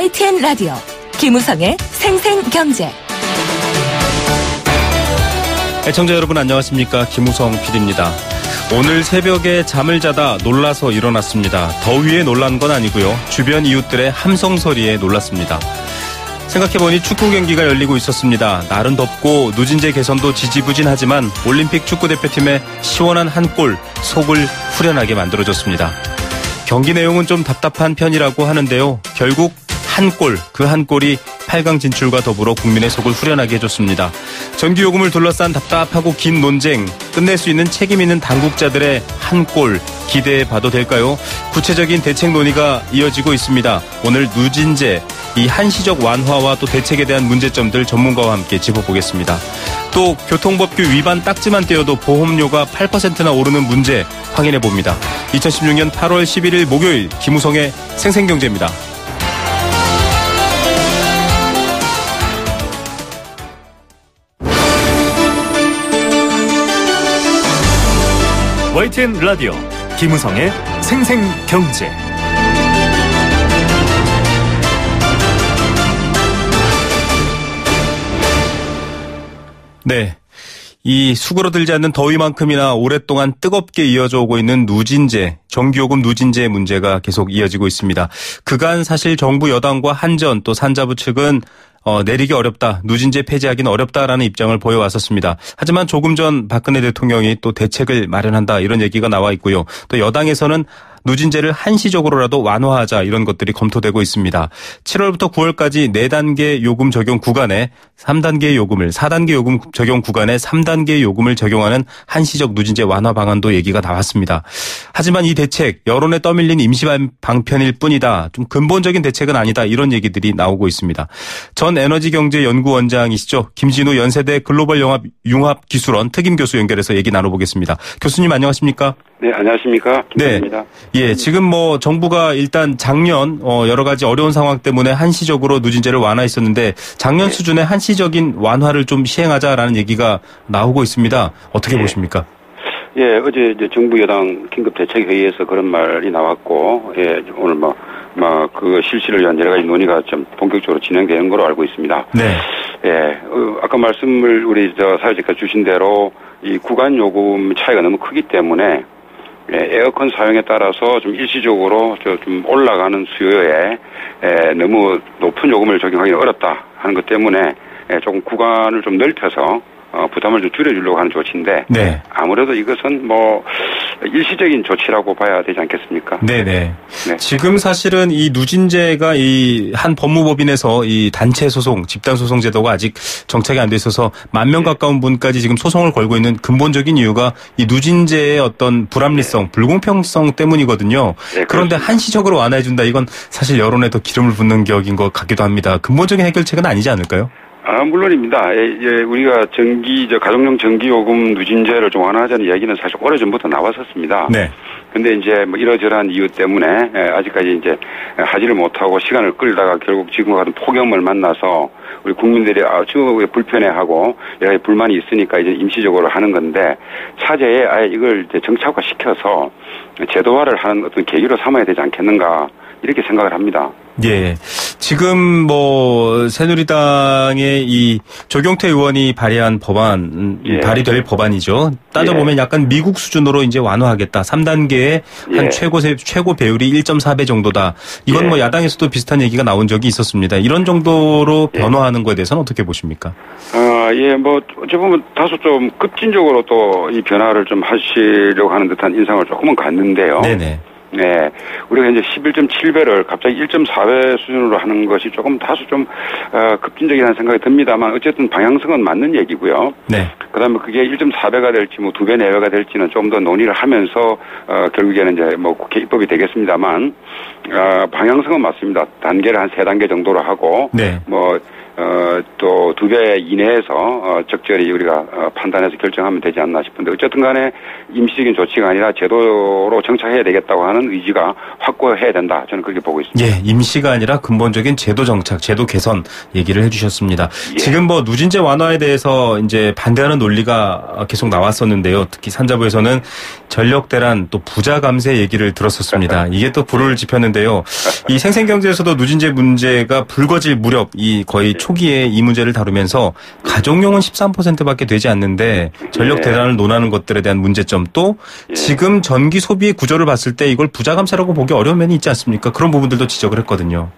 YTN 라디오 김우성의 생생경제. 애청자 여러분 안녕하십니까? 김우성 PD입니다. 오늘 새벽에 잠을 자다 놀라서 일어났습니다. 더위에 놀란 건 아니고요. 주변 이웃들의 함성 소리에 놀랐습니다. 생각해보니 축구 경기가 열리고 있었습니다. 날은 덥고 누진제 개선도 지지부진하지만 올림픽 축구대표팀의 시원한 한 골, 속을 후련하게 만들어줬습니다. 경기 내용은 좀 답답한 편이라고 하는데요. 결국 한 골, 그 한 골이 8강 진출과 더불어 국민의 속을 후련하게 해줬습니다. 전기요금을 둘러싼 답답하고 긴 논쟁, 끝낼 수 있는 책임 있는 당국자들의 한 골 기대해봐도 될까요? 구체적인 대책 논의가 이어지고 있습니다. 오늘 누진제, 이 한시적 완화와 또 대책에 대한 문제점들 전문가와 함께 짚어보겠습니다. 또 교통법규 위반 딱지만 떼어도 보험료가 8%나 오르는 문제 확인해봅니다. 2016년 8월 11일 목요일 김우성의 생생경제입니다. YTN 라디오 김우성의 생생경제. 네. 이 수그러들지 않는 더위만큼이나 오랫동안 뜨겁게 이어져 오고 있는 누진제, 전기요금 누진제 문제가 계속 이어지고 있습니다. 그간 사실 정부 여당과 한전 또 산자부 측은 내리기 어렵다, 누진제 폐지하기는 어렵다라는 입장을 보여왔었습니다. 하지만 조금 전 박근혜 대통령이 또 대책을 마련한다 이런 얘기가 나와 있고요. 또 여당에서는 누진제를 한시적으로라도 완화하자 이런 것들이 검토되고 있습니다. 7월부터 9월까지 4단계 요금 적용 구간에 3단계 요금을, 4단계 요금 적용 구간에 3단계 요금을 적용하는 한시적 누진제 완화 방안도 얘기가 나왔습니다. 하지만 이 대책 여론에 떠밀린 임시 방편일 뿐이다. 좀 근본적인 대책은 아니다. 이런 얘기들이 나오고 있습니다. 전 에너지경제연구원장이시죠. 김진우 연세대 글로벌 융합기술원 특임교수 연결해서 얘기 나눠보겠습니다. 교수님 안녕하십니까? 네, 안녕하십니까? 김진우입니다. 네. 예, 지금 정부가 일단 작년 여러 가지 어려운 상황 때문에 한시적으로 누진제를 완화했었는데 작년 수준의 한시적인 완화를 좀 시행하자라는 얘기가 나오고 있습니다. 어떻게 보십니까? 예, 어제 이제 정부 여당 긴급 대책 회의에서 그런 말이 나왔고, 예, 오늘 그 실시를 위한 여러 가지 논의가 좀 본격적으로 진행되는 걸로 알고 있습니다. 네. 예, 아까 말씀을 우리 사회자께서 주신 대로 이 구간 요금 차이가 너무 크기 때문에 에어컨 사용에 따라서 좀 일시적으로 좀 올라가는 수요에 너무 높은 요금을 적용하기는 어렵다 하는 것 때문에 조금 구간을 좀 넓혀서 부담을 좀 줄여주려고 하는 조치인데, 네. 아무래도 이것은 일시적인 조치라고 봐야 되지 않겠습니까? 네네. 네. 지금 사실은 이 누진제가 이 한 법무법인에서 이 단체 소송, 집단 소송 제도가 아직 정착이 안 돼 있어서 10,000명 가까운 분까지 지금 소송을 걸고 있는 근본적인 이유가 이 누진제의 어떤 불합리성, 불공평성 때문이거든요. 네, 그런데 한시적으로 완화해준다. 이건 사실 여론에 더 기름을 붓는 격인 것 같기도 합니다. 근본적인 해결책은 아니지 않을까요? 물론입니다. 우리가 가정용 전기요금 누진제를 좀 완화하자는 이야기는 사실 오래전부터 나왔었습니다. 네. 근데 이제 이러저러한 이유 때문에 아직까지 이제 하지를 못하고 시간을 끌다가 결국 지금과 같은 폭염을 만나서 우리 국민들이 아주 불편해하고 여러 가지 불만이 있으니까 이제 임시적으로 하는 건데, 차제에 아예 이걸 이제 정착화시켜서 제도화를 하는 어떤 계기로 삼아야 되지 않겠는가, 이렇게 생각을 합니다. 예. 지금 새누리당의 이 조경태 의원이 발의한 법안, 발의될 법안이죠. 따져보면 약간 미국 수준으로 이제 완화하겠다. 3단계의 한 최고 배율이 1.4배 정도다. 이건 야당에서도 비슷한 얘기가 나온 적이 있었습니다. 이런 정도로 변화하는 거에 대해서는 어떻게 보십니까? 어찌 보면 다소 좀 급진적으로 또 이 변화를 좀 하시려고 하는 듯한 인상을 조금은 갖는데요. 네네. 네. 우리가 이제 11.7배를 갑자기 1.4배 수준으로 하는 것이 조금 다소 좀, 급진적이라는 생각이 듭니다만, 어쨌든 방향성은 맞는 얘기고요. 네. 그 다음에 그게 1.4배가 될지, 2배 내외가 될지는 좀 더 논의를 하면서, 결국에는 이제 국회 입법이 되겠습니다만, 방향성은 맞습니다. 단계를 한 3단계 정도로 하고, 네. 또 2배 이내에서 적절히 우리가 판단해서 결정하면 되지 않나 싶은데 어쨌든 간에 임시적인 조치가 아니라 제도로 정착해야 되겠다고 하는 의지가 확고해야 된다. 저는 그렇게 보고 있습니다. 예, 임시가 아니라 근본적인 제도 정착, 제도 개선 얘기를 해주셨습니다. 예. 지금 뭐 누진제 완화에 대해서 이제 반대하는 논리가 계속 나왔었는데요. 특히 산자부에서는 전력 대란 또 부자 감세 얘기를 들었었습니다. 이게 또 불을 지폈는데요. 이 생생경제에서도 누진제 문제가 불거질 무렵 이 거의 초기에 이 문제를 다루면서 가정용은 13%밖에 되지 않는데 전력 대란을 논하는 것들에 대한 문제점 또 지금 전기 소비의 구조를 봤을 때 이걸 부자 감세라고 보기 어려운 면이 있지 않습니까? 그런 부분들도 지적을 했거든요.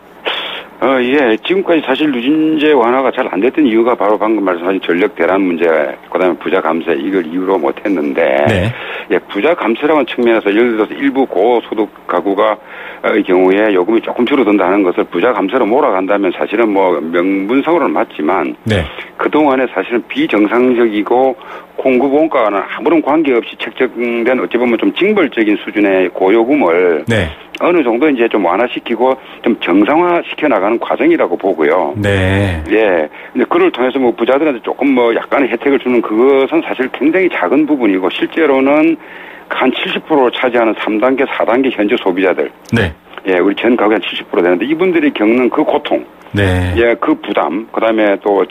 예. 지금까지 사실 누진제 완화가 잘 안 됐던 이유가 바로 방금 말씀하신 전력 대란 문제, 그다음에 부자 감세 이걸 이유로 못 했는데, 네. 예, 부자 감세라는 측면에서 예를 들어서 일부 고소득 가구가 의 경우에 요금이 조금 줄어든다는 것을 부자 감세로 몰아간다면 사실은 뭐 명분상으로는 맞지만, 네. 그동안에 사실은 비정상적이고 공급 원가와는 아무런 관계없이 책정된 어찌 보면 좀 징벌적인 수준의 고요금을 네. 어느 정도 이제 좀 완화시키고 좀 정상화시켜 나가는 과정이라고 보고요. 네. 예. 근데 그를 통해서 뭐 부자들한테 조금 뭐 약간의 혜택을 주는 그것은 사실 굉장히 작은 부분이고 실제로는 한 70%를 차지하는 3단계, 4단계 현재 소비자들. 네. 예, 우리 전 가구의 한 70% 되는데 이분들이 겪는 그 고통. 네. 예, 그 부담, 그 다음에 또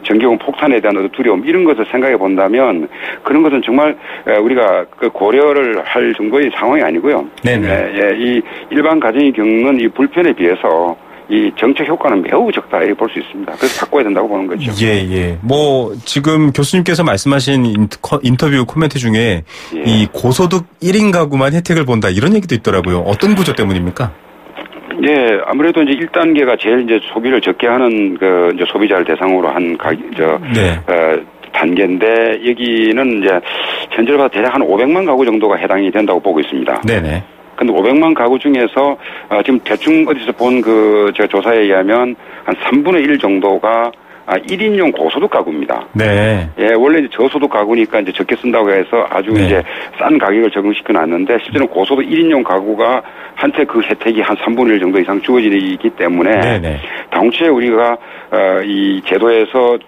전기요금 폭탄에 대한 어떤 두려움, 이런 것을 생각해 본다면, 그런 것은 정말, 우리가 그 고려를 할 정도의 상황이 아니고요. 네네. 예, 이 일반 가정이 겪는 이 불편에 비해서 이 정책 효과는 매우 적다, 이렇게 볼 수 있습니다. 그래서 바꿔야 된다고 보는 거죠. 예, 예. 뭐, 지금 교수님께서 말씀하신 인터뷰 코멘트 중에 예. 이 고소득 1인 가구만 혜택을 본다, 이런 얘기도 있더라고요. 어떤 구조 때문입니까? 예, 아무래도 이제 1단계가 제일 이제 소비를 적게 하는 그 이제 소비자를 대상으로 한 단계인데 여기는 이제 현재로 봐서 대략 한 500만 가구 정도가 해당이 된다고 보고 있습니다. 네네. 근데 500만 가구 중에서 지금 대충 어디서 본 그 제가 조사에 의하면 한 3분의 1 정도가 1인용 고소득 가구입니다. 네. 예, 원래 이제 저소득 가구니까 이제 적게 쓴다고 해서 아주 네. 이제 싼 가격을 적용시켜 놨는데 실제로 고소득 1인용 가구가 한테 그 혜택이 한 3분의 1 정도 이상 주어지기 때문에 네네. 당초에 우리가 이 제도에서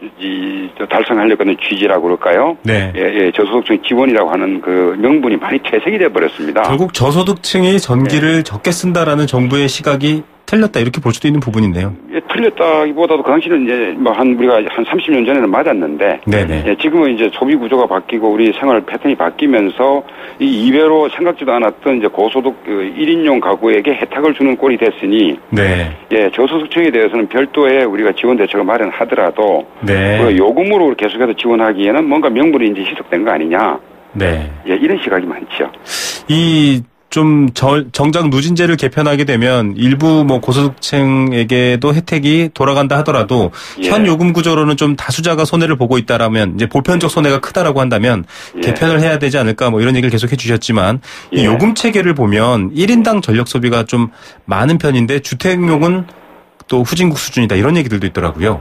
달성하려고 하는 취지라고 그럴까요? 네. 예, 저소득층 지원이라고 하는 그 명분이 많이 퇴색이 돼 버렸습니다. 결국 저소득층이 전기를 네. 적게 쓴다라는 정부의 시각이 틀렸다 이렇게 볼 수도 있는 부분인데요. 예, 틀렸다기보다도 그 당시는 이제 뭐 우리가 한 30년 전에는 맞았는데, 네네. 예, 지금은 이제 소비 구조가 바뀌고 우리 생활 패턴이 바뀌면서 이 이외로 생각지도 않았던 이제 고소득 1인용 가구에게 혜택을 주는 꼴이 됐으니, 네. 예, 저소득층에 대해서는 별도의 우리가 지원 대책을 마련하더라도, 네. 요금으로 계속해서 지원하기에는 뭔가 명분이 이제 희석된 거 아니냐. 네. 예, 이런 시각이 많죠. 좀 정작 누진제를 개편하게 되면 일부 뭐 고소득층에게도 혜택이 돌아간다 하더라도 예. 현 요금 구조로는 좀 다수자가 손해를 보고 있다라면 이제 보편적 손해가 크다라고 한다면 예. 개편을 해야 되지 않을까 뭐 이런 얘기를 계속 해주셨지만 예. 이 요금 체계를 보면 1인당 전력 소비가 좀 많은 편인데 주택용은 또 후진국 수준이다 이런 얘기들도 있더라고요.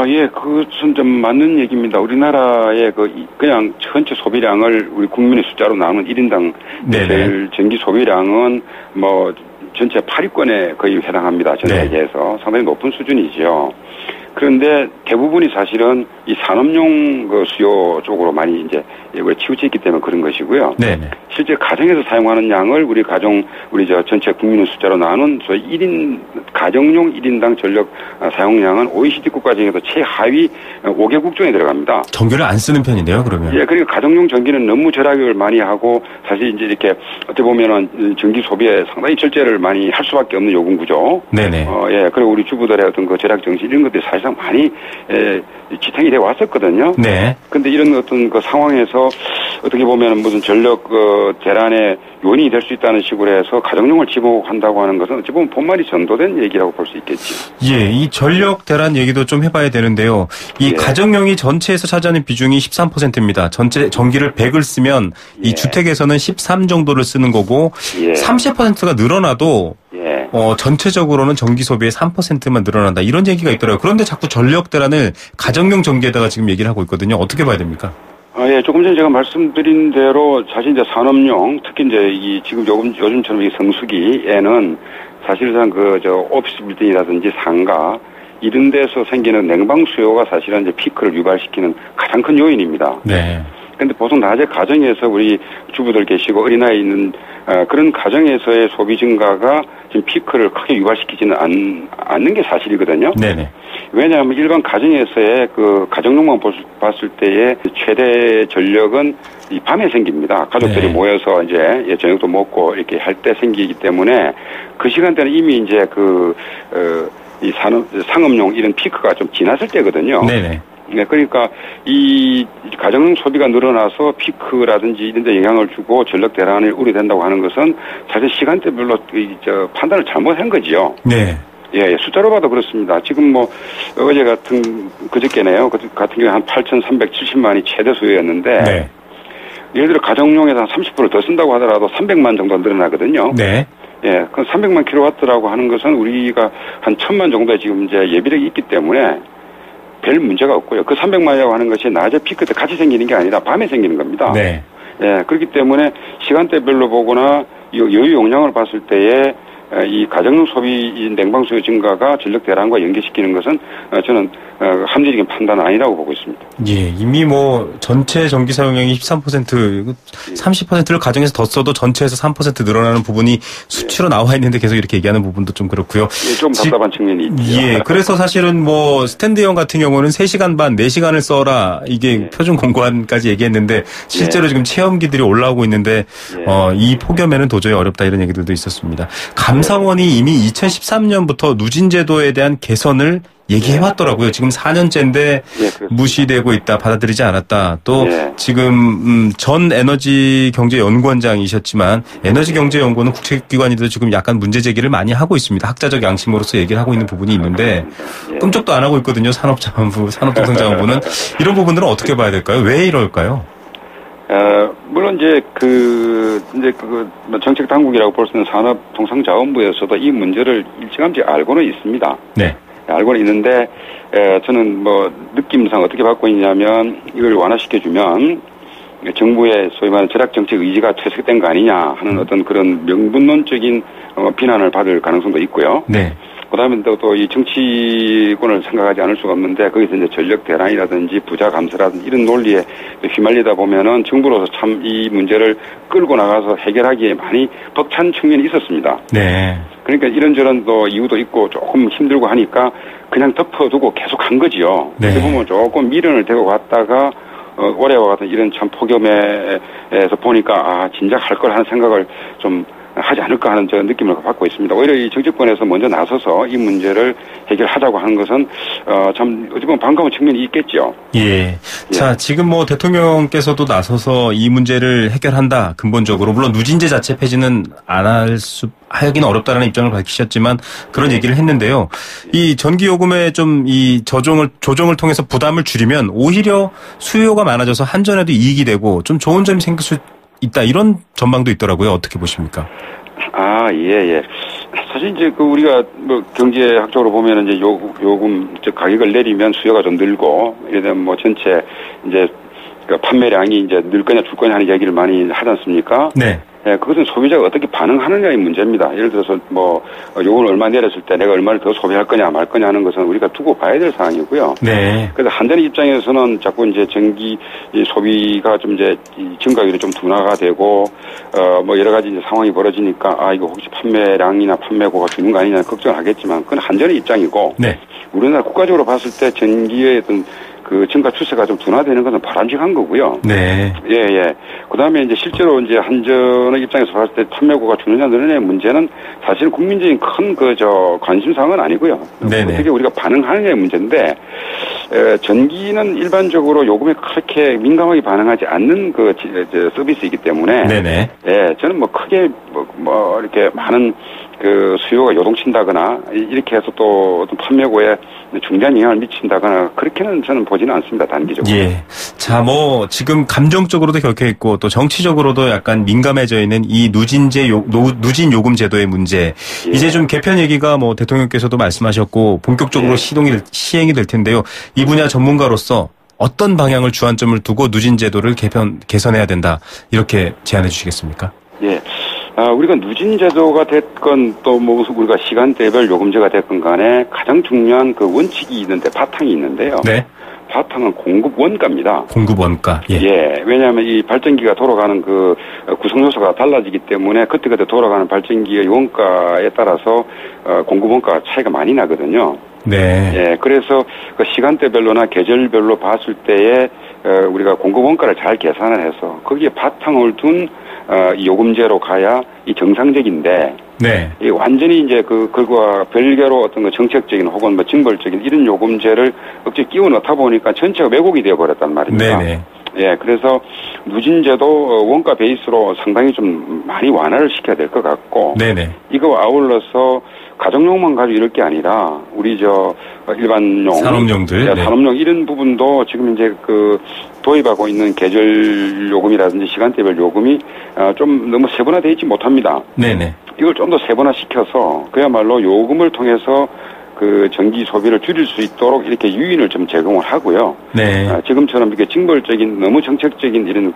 예, 그것은 좀 맞는 얘기입니다. 우리나라의 그냥 전체 소비량을 우리 국민의 숫자로 나누는 1인당 제일 전기 소비량은 뭐 전체 8위권에 거의 해당합니다. 전 세계에서 상당히 높은 수준이죠. 그런데 대부분이 사실은 이 산업용 그 수요 쪽으로 많이 이제 치우쳐 있기 때문에 그런 것이고요. 네네. 실제 가정에서 사용하는 양을 우리 전체 국민의 숫자로 나눈 소위 가정용 1인당 전력 사용량은 OECD 국가 중에서 최하위 5개국 중에 들어갑니다. 전기를 안 쓰는 편인데요, 그러면? 예, 그러니까 가정용 전기는 너무 절약을 많이 하고 사실 이제 이렇게 어떻게 보면은 전기 소비에 상당히 절제를 많이 할 수밖에 없는 요금 구조. 네네. 예, 그리고 우리 주부들의 어떤 그 절약 정신 이런 것들이 사실상 많이 지탱이 돼 왔었거든요. 네. 근데 이런 어떤 그 상황에서 어떻게 보면 무슨 전력 대란의 요인이 될 수 있다는 식으로 해서 가정용을 지목한다고 하는 것은 어찌 보면 본말이 전도된 얘기라고 볼 수 있겠죠. 예, 이 전력 대란 얘기도 좀 해봐야 되는데요. 이 예. 가정용이 전체에서 차지하는 비중이 13%입니다. 전체 전기를 100을 쓰면 이 주택에서는 13 정도를 쓰는 거고 30%가 늘어나도 전체적으로는 전기 소비의 3%만 늘어난다. 이런 얘기가 있더라고요. 그런데 자꾸 전력 대란을 가정용 전기에다가 지금 얘기를 하고 있거든요. 어떻게 봐야 됩니까? 예, 조금 전에 제가 말씀드린 대로 사실 이제 산업용, 특히 이제 지금 요즘처럼 이 성수기에는 사실상 오피스 빌딩이라든지 상가, 이런 데서 생기는 냉방 수요가 사실은 이제 피크를 유발시키는 가장 큰 요인입니다. 네. 근데 보통 낮에 가정에서 우리 주부들 계시고 어린아이 있는 그런 가정에서의 소비 증가가 지금 피크를 크게 유발시키지는 않는 게 사실이거든요. 네네. 왜냐하면 일반 가정에서의 그 가정용만 봤을 때의 최대 전력은 이 밤에 생깁니다. 가족들이 네. 모여서 이제 저녁도 먹고 이렇게 할 때 생기기 때문에 그 시간대는 이미 이제 이 상업용 이런 피크가 좀 지났을 때거든요. 네네. 네, 그러니까 이 가정 소비가 늘어나서 피크라든지 이런 데 영향을 주고 전력 대란이 우려된다고 하는 것은 사실 시간대별로 판단을 잘못한 거지요. 네. 예, 숫자로 봐도 그렇습니다. 지금 뭐 어제 그저께네요. 같은 경우에 한 8,370만이 최대 수요였는데 네. 예를 들어 가정용에서 한 30% 더 쓴다고 하더라도 300만 정도 늘어나거든요. 네. 예, 그 300만 킬로와트라고 하는 것은 우리가 한 1,000만 정도의 지금 이제 예비력이 있기 때문에 별 문제가 없고요. 그 300만이라고 하는 것이 낮에 피크 때 같이 생기는 게 아니라 밤에 생기는 겁니다. 네. 예, 그렇기 때문에 시간대별로 보거나 여유 용량을 봤을 때에 이 가정용 소비 냉방 수요 증가가 전력 대란과 연계시키는 것은 저는 합리적인 판단은 아니라고 보고 있습니다. 예, 이미 뭐 전체 전기 사용량이 13%, 30%를 가정에서 더 써도 전체에서 3% 늘어나는 부분이 수치로 나와 있는데 계속 이렇게 얘기하는 부분도 좀 그렇고요. 예, 좀 답답한 측면이 있죠. 예, 그래서 사실은 뭐 스탠드형 같은 경우는 3시간 반, 4시간을 써라 이게 표준 공고안까지 얘기했는데 실제로 지금 체험기들이 올라오고 있는데 이 폭염에는 도저히 어렵다 이런 얘기들도 있었습니다. 감사원이 이미 2013년부터 누진 제도에 대한 개선을 얘기해왔더라고요. 지금 4년째인데 무시되고 있다, 받아들이지 않았다. 또 지금 전 에너지경제연구원장이셨지만 에너지경제연구원은 국책기관이도 지금 약간 문제 제기를 많이 하고 있습니다. 학자적 양심으로서 얘기를 하고 있는 부분이 있는데 끔찍도 안 하고 있거든요. 산업자원부, 산업통상자원부는. 이런 부분들은 어떻게 봐야 될까요? 왜 이럴까요? 물론 이제 정책 당국이라고 볼 수 있는 산업통상자원부에서도 이 문제를 일찌감치 알고는 있습니다. 네. 알고는 있는데, 저는 뭐, 느낌상 어떻게 받고 있냐면, 이걸 완화시켜주면, 정부의 소위 말하는 절약정책 의지가 퇴색된 거 아니냐 하는 어떤 그런 명분론적인 비난을 받을 가능성도 있고요. 네. 그 다음에 또 이 정치권을 생각하지 않을 수가 없는데, 거기서 이제 전력 대란이라든지 부자 감세라든지 이런 논리에 휘말리다 보면은 정부로서 참 이 문제를 끌고 나가서 해결하기에 많이 벅찬 측면이 있었습니다. 네. 그러니까 이런저런 또 이유도 있고 조금 힘들고 하니까 그냥 덮어두고 계속 한 거지요. 네. 어떻게 보면 조금 미련을 대고 갔다가 올해와 같은 이런 참 폭염에서 보니까 진작 할 걸 하는 생각을 좀 하지 않을까 하는 저 느낌을 받고 있습니다. 오히려 이 정치권에서 먼저 나서서 이 문제를 해결하자고 하는 것은 참 어찌 보면 반가운 측면이 있겠죠. 예. 자, 지금 뭐 대통령께서도 나서서 이 문제를 해결한다. 근본적으로 물론 누진제 자체 폐지는 하기는 어렵다라는 입장을 밝히셨지만 그런 얘기를 했는데요. 이 전기요금에 좀 이 조정을 통해서 부담을 줄이면 오히려 수요가 많아져서 한전에도 이익이 되고 좀 좋은 점이 생길 수 있다 이런 전망도 있더라고요. 어떻게 보십니까? 예. 사실 이제 우리가 뭐 경제학적으로 보면 이제 요금 즉 가격을 내리면 수요가 좀 늘고 이래 되면 뭐 전체 이제 판매량이 이제 늘 거냐 줄 거냐 하는 얘기를 많이 하지 않습니까? 네. 예, 그것은 소비자가 어떻게 반응하느냐의 문제입니다. 예를 들어서 뭐 요금을 얼마 내렸을 때 내가 얼마를 더 소비할 거냐 말 거냐 하는 것은 우리가 두고 봐야 될 사항이고요. 네. 그래서 한전의 입장에서는 자꾸 이제 전기 소비가 좀 이제 증가율이 좀 둔화가 되고 뭐 여러 가지 이제 상황이 벌어지니까 이거 혹시 판매량이나 판매고가 주는 거 아니냐 걱정을 하겠지만 그건 한전의 입장이고. 네. 우리나라 국가적으로 봤을 때 전기의 어떤 그 증가 추세가 좀 둔화되는 것은 바람직한 거고요. 네. 예. 그 다음에 이제 실제로 이제 한전의 입장에서 봤을 때 판매고가 주느냐 늘느냐의 문제는 사실 국민적인 큰 관심사항은 아니고요. 네네. 어떻게 우리가 반응하느냐의 문제인데, 전기는 일반적으로 요금에 그렇게 민감하게 반응하지 않는 서비스이기 때문에. 네네. 예, 저는 뭐 크게 이렇게 많은 수요가 요동친다거나 이렇게 해서 또 어떤 판매고에 중대한 영향을 미친다거나 그렇게는 저는 보지는 않습니다. 단기적으로. 예. 자, 뭐 지금 감정적으로도 격해 있고 또 정치적으로도 약간 민감해져 있는 이 누진 요금 제도의 문제. 예. 이제 좀 개편 얘기가 뭐 대통령께서도 말씀하셨고 본격적으로 시행이 될 텐데요. 이 분야 전문가로서 어떤 방향을 주안점을 두고 누진 제도를 개선해야 된다. 이렇게 제안해 주시겠습니까? 예. 우리가 누진제도가 됐건 또 뭐 우리가 시간대별 요금제가 됐건 간에 가장 중요한 그 원칙이 있는데 바탕이 있는데요. 네. 바탕은 공급 원가입니다. 공급 원가. 예. 왜냐하면 이 발전기가 돌아가는 그 구성 요소가 달라지기 때문에 그때그때 돌아가는 발전기의 원가에 따라서 공급 원가가 차이가 많이 나거든요. 네. 예. 그래서 그 시간대별로나 계절별로 봤을 때에 우리가 공급 원가를 잘 계산을 해서 거기에 바탕을 둔 이 요금제로 가야 이 정상적인데. 네. 이 완전히 이제 그거와 별개로 어떤 그 정책적인 혹은 뭐 징벌적인 이런 요금제를 억지 끼워 넣다 보니까 전체가 왜곡이 되어 버렸단 말입니다. 네네. 예, 그래서 누진제도 원가 베이스로 상당히 좀 많이 완화를 시켜야 될 것 같고. 네네. 이거 아울러서 가정용만 가지고 이럴 게 아니라 우리 일반용 산업용들, 네. 산업용 이런 부분도 지금 이제 도입하고 있는 계절 요금이라든지 시간대별 요금이 좀 너무 세분화되어 있지 못합니다. 네네. 이걸 좀 더 세분화시켜서 그야말로 요금을 통해서 그 전기 소비를 줄일 수 있도록 이렇게 유인을 좀 제공을 하고요. 네. 지금처럼 이렇게 징벌적인 너무 정책적인 이런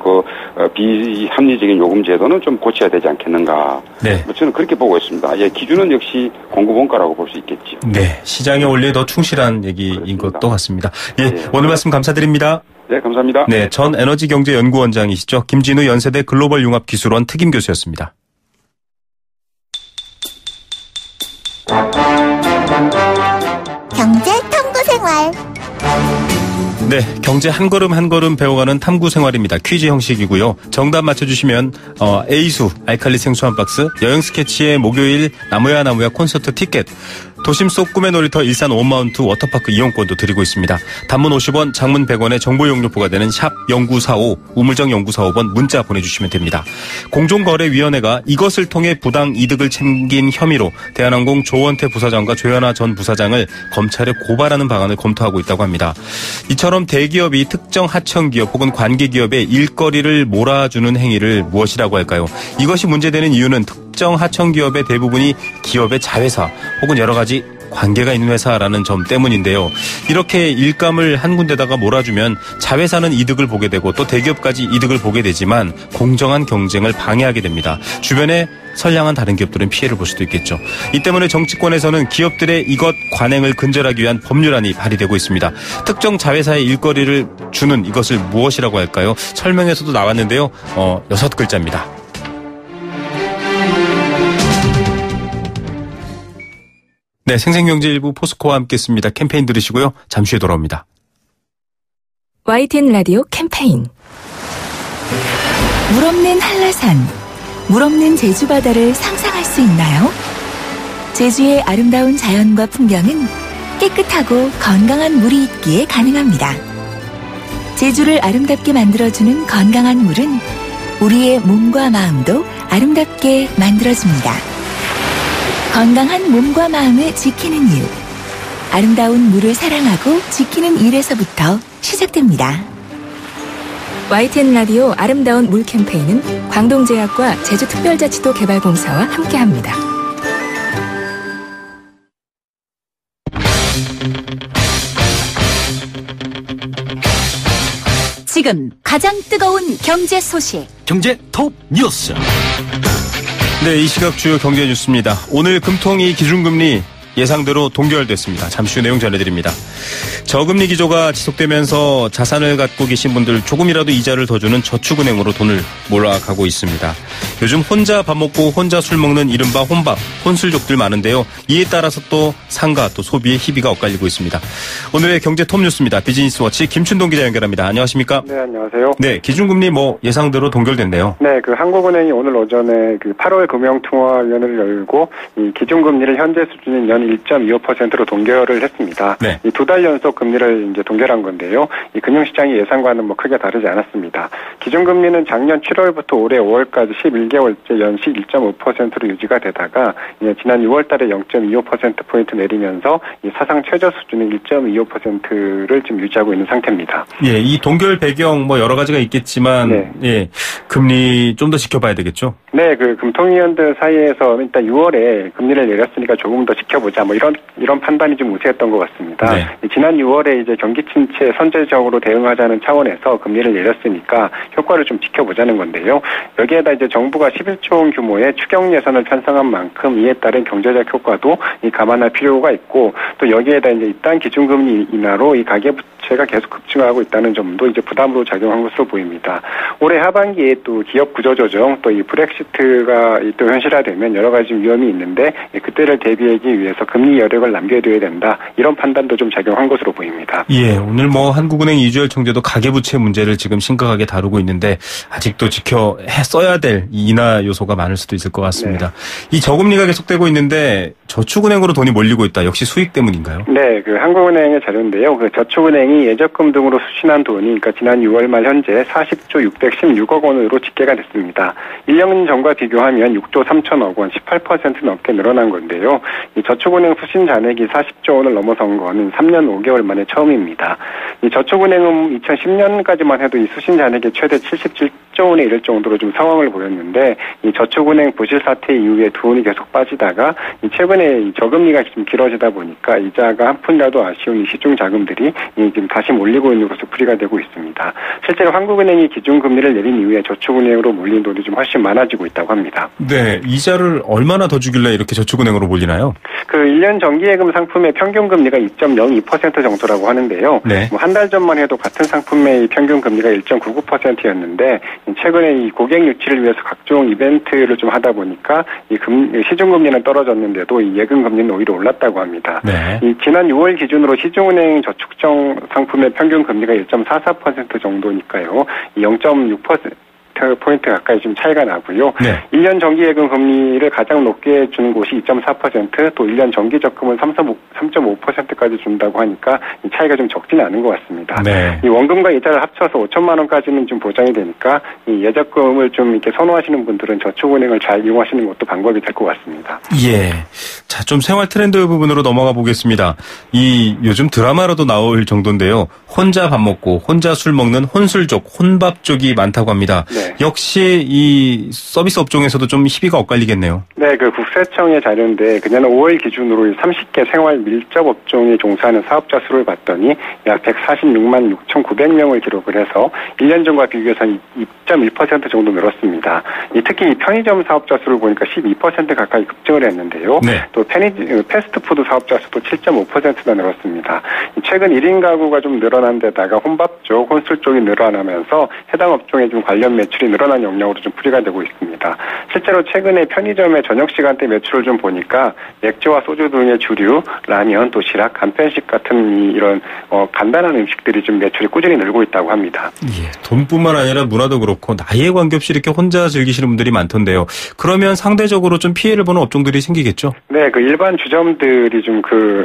비합리적인 요금 제도는 좀 고쳐야 되지 않겠는가. 네. 저는 그렇게 보고 있습니다. 예, 기준은 역시 공급 원가라고 볼 수 있겠죠. 네. 시장의 원리에 더 충실한 얘기인 그렇습니다. 것도 같습니다. 예. 네. 오늘 말씀 감사드립니다. 네, 감사합니다. 네. 전 에너지경제연구원장이시죠. 김진우 연세대 글로벌융합기술원 특임교수였습니다. 경제 탐구생활. 네, 경제 한 걸음 한 걸음 배워가는 탐구 생활입니다. 퀴즈 형식이고요. 정답 맞춰주시면 A수 알칼리 생수 한 박스, 여행 스케치의 목요일 나무야 콘서트 티켓, 도심 속 꿈의 놀이터 일산 온마운트 워터파크 이용권도 드리고 있습니다. 단문 50원, 장문 100원의 정보 용료 부과되는 샵 0945, 우물정 0945번 문자 보내주시면 됩니다. 공정거래위원회가 이것을 통해 부당 이득을 챙긴 혐의로 대한항공 조원태 부사장과 조현아 전 부사장을 검찰에 고발하는 방안을 검토하고 있다고 합니다. 이처럼 대기업이 특정 하청기업 혹은 관계기업의 일거리를 몰아주는 행위를 무엇이라고 할까요? 이것이 문제되는 이유는 특정 하청기업의 대부분이 기업의 자회사 혹은 여러 가지 관계가 있는 회사라는 점 때문인데요. 이렇게 일감을 한 군데다가 몰아주면 자회사는 이득을 보게 되고 또 대기업까지 이득을 보게 되지만 공정한 경쟁을 방해하게 됩니다. 주변에 선량한 다른 기업들은 피해를 볼 수도 있겠죠. 이 때문에 정치권에서는 기업들의 이것 관행을 근절하기 위한 법률안이 발의되고 있습니다. 특정 자회사의 일거리를 주는 이것을 무엇이라고 할까요? 설명에서도 나왔는데요. 6글자입니다. 네, 생생경제1부 포스코와 함께했습니다. 캠페인 들으시고요. 잠시 후에 돌아옵니다. YTN 라디오 캠페인. 물 없는 한라산, 물 없는 제주 바다를 상상할 수 있나요? 제주의 아름다운 자연과 풍경은 깨끗하고 건강한 물이 있기에 가능합니다. 제주를 아름답게 만들어주는 건강한 물은 우리의 몸과 마음도 아름답게 만들어줍니다. 건강한 몸과 마음을 지키는 일. 아름다운 물을 사랑하고 지키는 일에서부터 시작됩니다. YTN 라디오 아름다운 물 캠페인은 광동제약과 제주특별자치도 개발공사와 함께합니다. 지금 가장 뜨거운 경제 소식. 경제 톱 뉴스. 네, 이 시각 주요 경제 뉴스입니다. 오늘 금통위 기준금리 예상대로 동결됐습니다. 잠시 후 내용 전해드립니다. 저금리 기조가 지속되면서 자산을 갖고 계신 분들 조금이라도 이자를 더 주는 저축은행으로 돈을 몰아가고 있습니다. 요즘 혼자 밥 먹고 혼자 술 먹는 이른바 혼밥, 혼술족들 많은데요. 이에 따라서 또 상가, 또 소비의 희비가 엇갈리고 있습니다. 오늘의 경제 톱 뉴스입니다. 비즈니스워치 김춘동 기자 연결합니다. 안녕하십니까? 네, 안녕하세요. 네, 기준금리 예상대로 동결됐네요. 네, 한국은행이 오늘 오전에 8월 금융통화위원회를 열고 이 기준금리를 현재 수준인 연 1.25%로 동결을 했습니다. 네. 이 2달 연속 금리를 이제 동결한 건데요. 이 금융시장의 예상과는 크게 다르지 않았습니다. 기준금리는 작년 7월부터 올해 5월까지 11개월째 연식 1.5%로 유지가 되다가 지난 6월달에 0.25%포인트 내리면서 이 사상 최저 수준인 1.25%를 지금 유지하고 있는 상태입니다. 예, 이 동결 배경 여러 가지가 있겠지만, 네. 예, 금리 좀 더 지켜봐야 되겠죠? 네, 그 금통위원들 사이에서 일단 6월에 금리를 내렸으니까 조금 더 지켜보자, 뭐 이런 판단이 좀 우세했던 것 같습니다. 네. 지난 6월에 이제 경기 침체에 선제적으로 대응하자는 차원에서 금리를 내렸으니까 효과를 좀 지켜보자는 건데요. 여기에다 이제 정부가 11조 원 규모의 추경 예산을 편성한 만큼 이에 따른 경제적 효과도 감안할 필요가 있고, 또 여기에다 이제 이딴 기준금리 인하로 이 가계부채가 계속 급증하고 있다는 점도 이제 부담으로 작용한 것으로 보입니다. 올해 하반기에 또 기업 구조조정, 또 이 브렉시트가 또 현실화되면 여러 가지 위험이 있는데 그때를 대비하기 위해서 금리 여력을 남겨둬야 된다, 이런 판단도 좀 작용한 것으로 보입니다. 예, 오늘 뭐 한국은행 이주열 총재도 가계부채 문제를 지금 심각하게 다루고 있는데 아직도 써야 될 인하 요소가 많을 수도 있을 것 같습니다. 네. 이 저금리가 계속되고 있는데 저축은행으로 돈이 몰리고 있다. 역시 수익 때문인가요? 네, 그 한국은행의 자료인데요. 그 저축은행이 예적금 등으로 수신한 돈이 그러니까 지난 6월 말 현재 40조 616억 원으로 집계가 됐습니다. 1년 전과 비교하면 6조 3천억 원, 18% 넘게 늘어난 건데요. 이 저축은행 수신 잔액이 40조 원을 넘어선 거는 3년 5개월 만에 처음입니다. 이 저축은행은 2010년까지만 해도 이 수신 잔액이 최대 77조 원에 이를 정도로 좀 상황을 보였는데, 이 저축은행 부실 사태 이후에 돈이 계속 빠지다가 최근에 이 저금리가 좀 길어지다 보니까 이자가 한 푼이라도 아쉬운 이 시중 자금들이 지금 다시 몰리고 있는 것으로 풀이가 되고 있습니다. 실제로 한국은행이 기준금리를 내린 이후에 저축은행으로 몰린 돈이 좀 훨씬 많아지고 있다고 합니다. 네, 이자를 얼마나 더 주길래 이렇게 저축은행으로 몰리나요? 그 1년 정기예금 상품의 평균 금리가 2.02% 정도라고 하는데요. 네. 뭐 한 달 전만 해도 같은 상품의 평균 금리가 1.99%였는데 최근에 이 고객 유치를 위해서 각종 이벤트를 좀 하다 보니까 이 시중 금리는 떨어졌는데도 이 예금 금리는 오히려 올랐다고 합니다. 네. 이 지난 6월 기준으로 시중은행 저축정 상품의 평균 금리가 1.44% 정도니까요. 이 0.6% 포인트 가까이 좀 차이가 나고요. 네. 1년 정기예금 금리를 가장 높게 주는 곳이 2.4%, 또 1년 정기 적금은 3.5%까지 준다고 하니까 이 차이가 좀 적지는 않은 것 같습니다. 네. 이 원금과 이자를 합쳐서 5천만 원까지는 좀 보장이 되니까 이 예적금을 좀 이렇게 선호하시는 분들은 저축은행을 잘 이용하시는 것도 방법이 될 것 같습니다. 예. 자, 좀 생활 트렌드 부분으로 넘어가 보겠습니다. 이 요즘 드라마로도 나올 정도인데요. 혼자 밥 먹고 혼자 술 먹는 혼술족, 혼밥족이 많다고 합니다. 네. 역시 이 서비스 업종에서도 좀 희비가 엇갈리겠네요. 네, 그 국세청의 자료인데 그냥 5월 기준으로 30개 생활 밀접 업종에 종사하는 사업자 수를 봤더니 약 146만 6,900명을 기록을 해서 1년 전과 비교해서 2.1% 정도 늘었습니다. 특히 이 편의점 사업자 수를 보니까 12% 가까이 급증을 했는데요. 네. 또 패스트푸드 사업자 수도 7.5%나 늘었습니다. 최근 1인 가구가 좀 늘어난 데다가 혼밥 쪽, 혼술 쪽이 늘어나면서 해당 업종에 좀 관련 매출이 늘어난 영역으로 좀 풀이가 되고 있습니다. 실제로 최근에 편의점의 저녁 시간대 매출을 좀 보니까 맥주와 소주 등의 주류, 라면, 도시락, 간편식 같은 이런 간단한 음식들이 좀 매출이 꾸준히 늘고 있다고 합니다. 예, 돈뿐만 아니라 문화도 그렇고 나이에 관계없이 이렇게 혼자 즐기시는 분들이 많던데요. 그러면 상대적으로 좀 피해를 보는 업종들이 생기겠죠? 네, 그 일반 주점들이 좀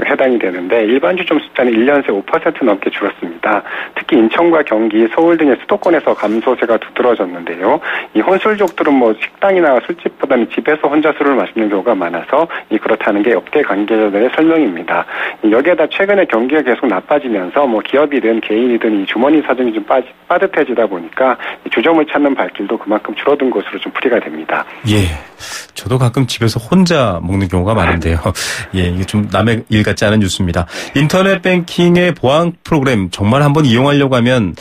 해당이 되는데 일반 주점 숫자는 1년 새 5% 넘게 줄었습니다. 특히 인천과 경기, 서울 등의 수도권에서 감소세가 두드러졌는데요. 이 혼술족들은 뭐 식당이나 술집보다는 집에서 혼자 술을 마시는 경우가 많아서 그렇다는 게 업계 관계자들의 설명입니다. 여기에다 최근에 경기가 계속 나빠지면서 뭐 기업이든 개인이든 이 주머니 사정이 좀 빠듯해지다 보니까 주점을 찾는 발길도 그만큼 줄어든 것으로 좀 풀이가 됩니다. 예. 저도 가끔 집에서 혼자 먹는 경우가 많은데요. 예, 이게 좀 남의 일 같지 않은 뉴스입니다. 인터넷 뱅킹의 보안 프로그램 정말 한번 이용하려고 하면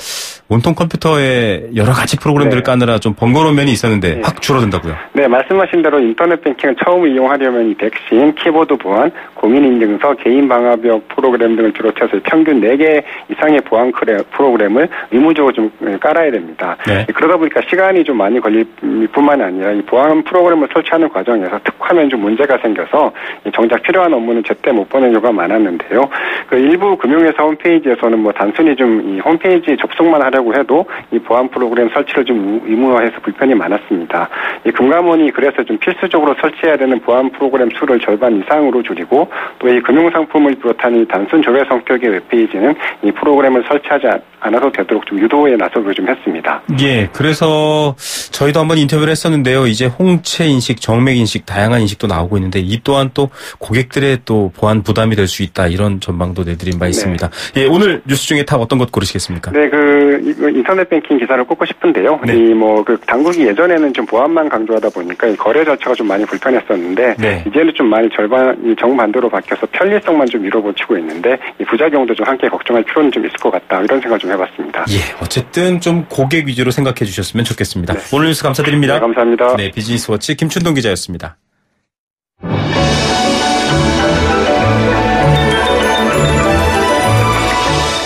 온통 컴퓨터에 여러 가지 프로그램들을 까느라 좀 번거로운 면이 있었는데 확 줄어든다고요? 네, 말씀하신 대로 인터넷 뱅킹을 처음 이용하려면 이 백신, 키보드 보안, 공인인증서, 개인 방화벽 프로그램 등을 비롯해서 평균 4개 이상의 보안 프로그램을 의무적으로 좀 깔아야 됩니다. 네. 그러다 보니까 시간이 좀 많이 걸릴 뿐만 아니라 이 보안 프로그램을 설치하는 과정에서 특화면 좀 문제가 생겨서 정작 필요한 업무는 제때 못 보는 경우가 많았는데요. 그 일부 금융회사 홈페이지에서는 뭐 단순히 좀 이 홈페이지 접속만 하려고 해도 이 보안 프로그램 설치를 좀 의무화해서 불편이 많았습니다. 이 금감원이 그래서 좀 필수적으로 설치해야 되는 보안 프로그램 수를 절반 이상으로 줄이고 또 이 금융상품을 비롯한 이 단순 조회 성격의 웹페이지는 이 프로그램을 설치하지 않아도 되도록 좀 유도에 나서기로 좀 했습니다. 예, 그래서 저희도 한번 인터뷰를 했었는데요. 이제 홍채 인식, 정맥 인식, 다양한 인식도 나오고 있는데 이 또한 또 고객들의 또 보안 부담이 될 수 있다 이런 전망도 내드린 바 있습니다. 예, 오늘 뉴스 중에 탑 어떤 것 고르시겠습니까? 네, 그 인터넷 뱅킹 기사를 꼽고 싶은데요. 네. 그 당국이 예전에는 좀 보안만 강조하다 보니까 이 거래 절차가 좀 많이 불편했었는데 네. 이제는 좀 많이 정반대로 바뀌어서 편리성만 좀 밀어붙이고 있는데 이 부작용도 좀 함께 걱정할 필요는 좀 있을 것 같다. 이런 생각 좀 해봤습니다. 예, 어쨌든 좀 고객 위주로 생각해 주셨으면 좋겠습니다. 네. 오늘 뉴스 감사드립니다. 네, 감사합니다. 네, 비즈니스워치 김춘동 기자였습니다.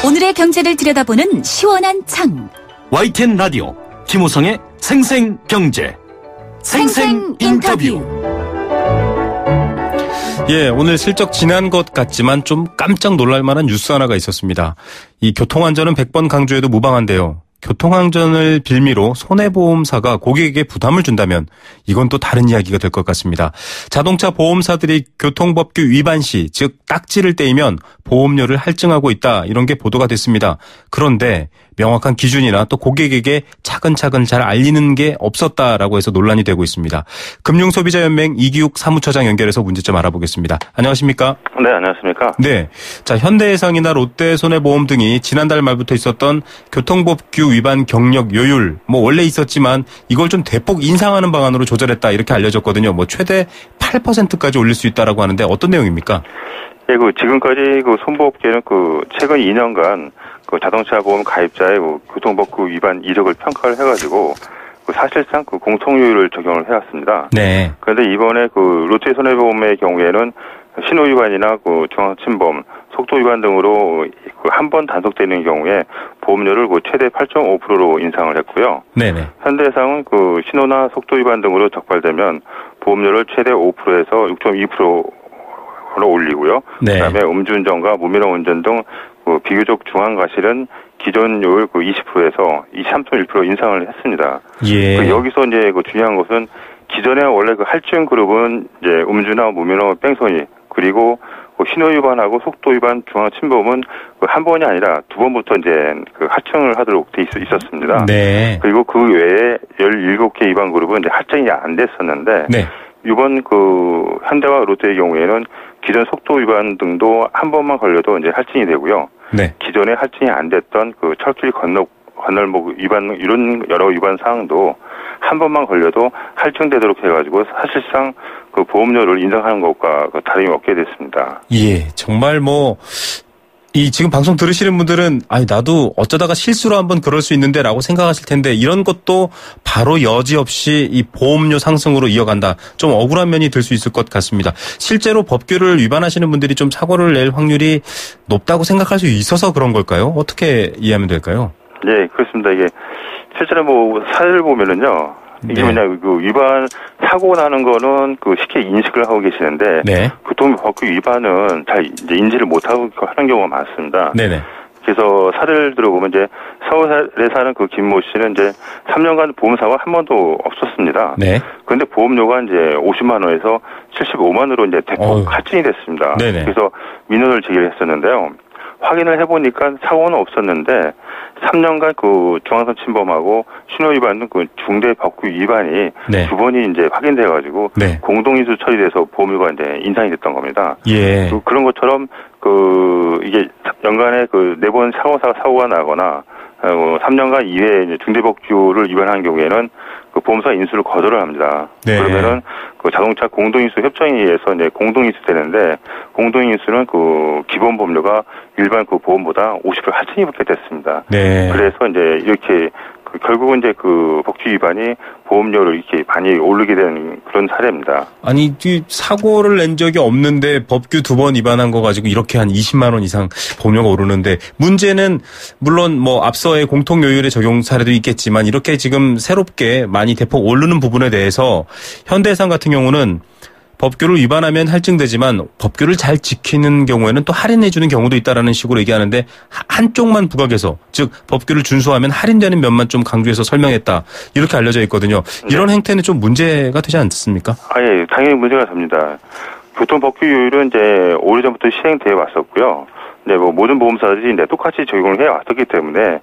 오늘의 경제를 들여다보는 시원한 창. YTN 라디오 김우성의 생생경제 생생인터뷰. 예, 오늘 슬쩍 지난 것 같지만 좀 깜짝 놀랄 만한 뉴스 하나가 있었습니다. 이 교통안전은 100번 강조해도 무방한데요. 교통안전을 빌미로 손해보험사가 고객에게 부담을 준다면 이건 또 다른 이야기가 될 것 같습니다. 자동차 보험사들이 교통법규 위반 시, 즉 딱지를 떼이면 보험료를 할증하고 있다, 이런 게 보도가 됐습니다. 그런데 명확한 기준이나 또 고객에게 차근차근 잘 알리는 게 없었다라고 해서 논란이 되고 있습니다. 금융소비자연맹 이기욱 사무처장 연결해서 문제점 알아보겠습니다. 안녕하십니까? 네, 안녕하십니까? 네. 자, 현대해상이나 롯데손해보험 등이 지난달 말부터 있었던 교통법규 위반 경력 요율, 원래 있었지만 이걸 좀 대폭 인상하는 방안으로 조절했다, 이렇게 알려졌거든요. 최대 8%까지 올릴 수 있다라고 하는데 어떤 내용입니까? 예, 지금까지 손보업계는 최근 2년간 자동차 보험 가입자의 교통법규 위반 이력을 평가를 해가지고 사실상 공통요율을 적용을 해왔습니다. 네. 그런데 이번에 롯데 손해보험의 경우에는 신호 위반이나 중앙침범, 속도 위반 등으로 한 번 단속되는 경우에 보험료를 최대 8.5%로 인상을 했고요. 네네. 현대해상은 신호나 속도 위반 등으로 적발되면 보험료를 최대 5%에서 6.2%로 올리고요. 네. 그다음에 음주운전과 무면허 운전 등 비교적 중한 과실은 기존 요율 20%에서 23.1% 인상을 했습니다. 예. 여기서 이제 중요한 것은 기존에 원래 할증 그룹은 이제 음주나 무면허 뺑소니, 그리고 신호 위반하고 속도 위반, 중앙 침범은 한 번이 아니라 두 번부터 이제 할증을 하도록 돼 있었습니다. 네. 그리고 그 외에 17개 위반 그룹은 이제 할증이 안 됐었는데, 네. 이번 현대와 롯데의 경우에는 기존 속도 위반 등도 한 번만 걸려도 이제 할증이 되고요. 네. 기존에 할증이 안 됐던 철길 건널목 위반, 이런 여러 위반 사항도 한 번만 걸려도 할증되도록 해가지고 사실상 보험료를 인상하는 것과 다름이 없게 됐습니다. 예, 정말 지금 방송 들으시는 분들은 나도 어쩌다가 실수로 한번 그럴 수 있는데라고 생각하실 텐데, 이런 것도 바로 여지없이 이 보험료 상승으로 이어간다. 좀 억울한 면이 들 수 있을 것 같습니다. 실제로 법규를 위반하시는 분들이 좀 사고를 낼 확률이 높다고 생각할 수 있어서 그런 걸까요? 어떻게 이해하면 될까요? 네, 그렇습니다. 이게 실제로 사례를 보면은요, 이게 네. 위반, 사고 나는 거는 쉽게 인식을 하고 계시는데, 네. 교통법규 위반은 잘 이제 인지를 못하고 하는 경우가 많습니다. 네네. 그래서 사례를 들어보면 이제 서울에 사는 김모 씨는 이제 3년간 보험사고가 한 번도 없었습니다. 네. 그런데 보험료가 이제 50만 원에서 75만 원으로 이제 대폭 할증이 됐습니다. 네네. 그래서 민원을 제기를 했었는데요. 확인을 해보니까 사고는 없었는데 3년간 중앙선 침범하고 신호 위반 등 중대 법규 위반이 네. 두 번이 이제 확인돼가지고 네. 공동인수 처리돼서 보험료가 이제 인상이 됐던 겁니다. 예. 그런 것처럼 이게 연간에 4번 사고가 나거나 3년간 이외에 이제 중대법규를 위반한 경우에는 보험사 인수를 거절을 합니다. 네. 그러면은 자동차 공동인수 협정에 의해서 이제 공동인수 되는데, 공동인수는 기본 보험료가 일반 보험보다 50% 할증이 붙게 됐습니다. 네. 그래서 이제 이렇게 결국은 이제 법규 위반이 보험료를 이렇게 많이 오르게 된 그런 사례입니다. 아니, 사고를 낸 적이 없는데 법규 2번 위반한 거 가지고 이렇게 한 20만 원 이상 보험료가 오르는데, 문제는 물론 앞서의 공통요율의 적용 사례도 있겠지만 이렇게 지금 새롭게 많이 대폭 오르는 부분에 대해서 현대해상 같은 경우는 법규를 위반하면 할증되지만 법규를 잘 지키는 경우에는 또 할인해주는 경우도 있다라는 식으로 얘기하는데, 한쪽만 부각해서, 즉 법규를 준수하면 할인되는 면만 좀 강조해서 설명했다, 이렇게 알려져 있거든요. 이런 행태는 좀 문제가 되지 않습니까? 예, 당연히 문제가 됩니다. 교통법규율은 이제 오래전부터 시행되어 왔었고요. 네, 모든 보험사들이 이제 똑같이 적용을 해 왔었기 때문에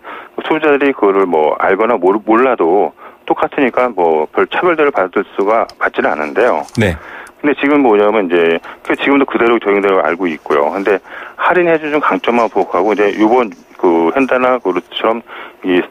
소비자들이 그거를 알거나 몰라도 똑같으니까 별 차별들을 받지는 않은데요. 네. 근데 지금 뭐냐면 이제 지금도 그대로 적용되고 알고 있고요. 근데 할인해주는 강점만 부각하고 이제 이번 그 현대나 그 루트처럼 이